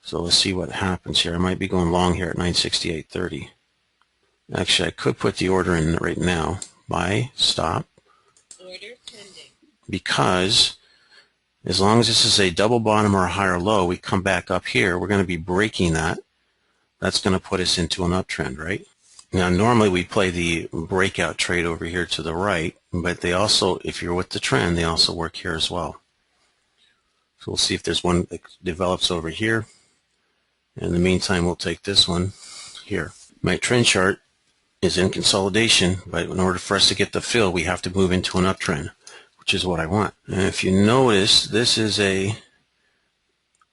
So let's see what happens here. I might be going long here at 968.30. Actually, I could put the order in right now. Buy, stop. Order pending. Because as long as this is a double bottom or a higher low, we come back up here, we're going to be breaking that. That's going to put us into an uptrend, right? Now, normally we play the breakout trade over here to the right, but they also, if you're with the trend, they also work here as well. So we'll see if there's one that develops over here. In the meantime, we'll take this one here. My trend chart is in consolidation, but in order for us to get the fill, we have to move into an uptrend, which is what I want. And if you notice, this is a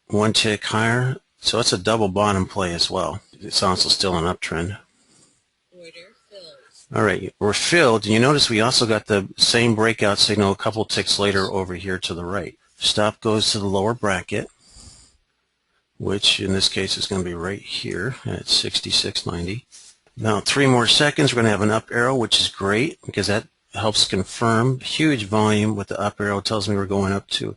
one tick higher, so it's a double bottom play as well. It's also still an uptrend. Order filled. All right, we're filled. And you notice we also got the same breakout signal a couple ticks later over here to the right. Stop goes to the lower bracket, which in this case is going to be right here at 66.90. Now 3 more seconds, we're going to have an up arrow, which is great because that helps confirm huge volume. With the up arrow tells me we're going up to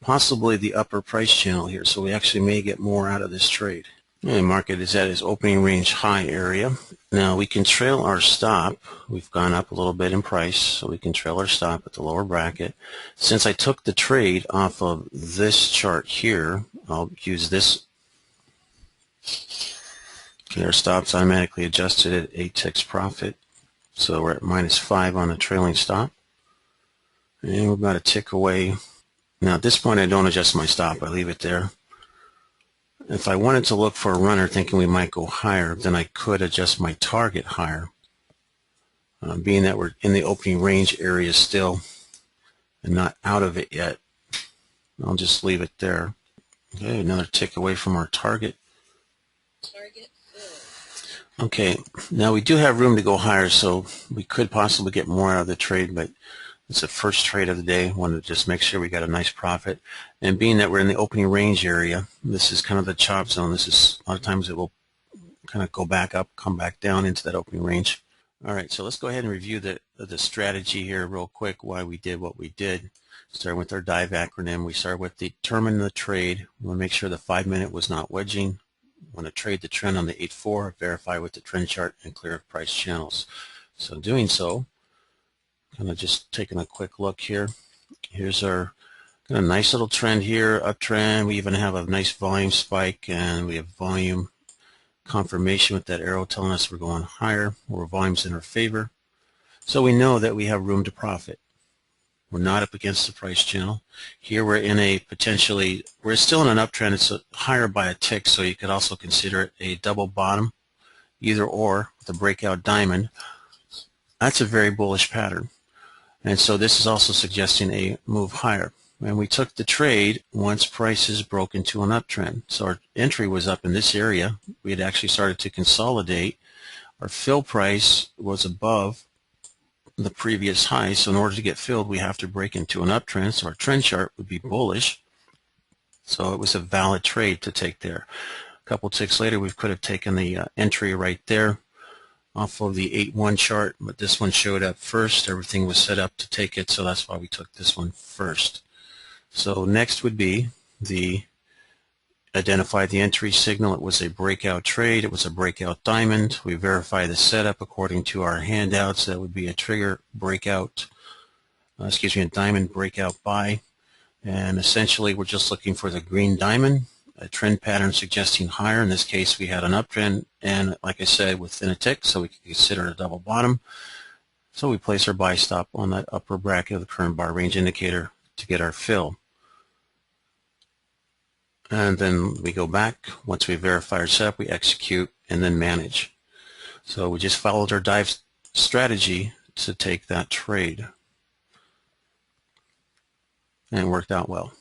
possibly the upper price channel here, so we actually may get more out of this trade. And the market is at its opening range high area. Now we can trail our stop. We've gone up a little bit in price, so we can trail our stop at the lower bracket. Since I took the trade off of this chart here, I'll use this. Okay, our stop's automatically adjusted at 8 ticks profit. So we're at -5 on the trailing stop. And we're about a tick away. Now at this point I don't adjust my stop, I leave it there. If I wanted to look for a runner thinking we might go higher, then I could adjust my target higher. Being that we're in the opening range area still and not out of it yet, I'll just leave it there. Okay, another tick away from our target. Target filled. Okay, now we do have room to go higher, so we could possibly get more out of the trade, but it's the first trade of the day. Wanted to just make sure we got a nice profit. And being that we're in the opening range area, this is kind of the chop zone. This is a lot of times it will kind of go back up, come back down into that opening range. All right, so let's go ahead and review the strategy here real quick, why we did what we did. Starting with our DIVE acronym, we start with determine the trade. We want to make sure the 5-minute was not wedging. We want to trade the trend on the 8-4, verify with the trend chart, and clear price channels. So doing so, kind of just taking a quick look here. Here's our kind of nice little trend here, uptrend. We even have a nice volume spike, and we have volume confirmation with that arrow telling us we're going higher, or volume's in our favor. So we know that we have room to profit. We're not up against the price channel. Here we're in a potentially, we're still in an uptrend. It's higher by a tick, so you could also consider it a double bottom, either or, with a breakout diamond. That's a very bullish pattern. And so this is also suggesting a move higher. And we took the trade once prices broke into an uptrend. So our entry was up in this area. We had actually started to consolidate. Our fill price was above the previous high. So in order to get filled, we have to break into an uptrend. So our trend chart would be bullish. So it was a valid trade to take there. A couple ticks later, we could have taken the entry right there off of the 8-1 chart, but this one showed up first. Everything was set up to take it, so that's why we took this one first. So next would be the identify the entry signal. It was a breakout trade. It was a breakout diamond. We verify the setup according to our handouts. That would be a trigger breakout, a diamond breakout buy. And essentially we're just looking for the green diamond, a trend pattern suggesting higher. In this case, we had an uptrend, and like I said, within a tick, so we can consider it a double bottom. So we place our buy stop on that upper bracket of the current bar range indicator to get our fill. And then we go back. Once we verify our setup, we execute and then manage. So we just followed our dive strategy to take that trade, and it worked out well.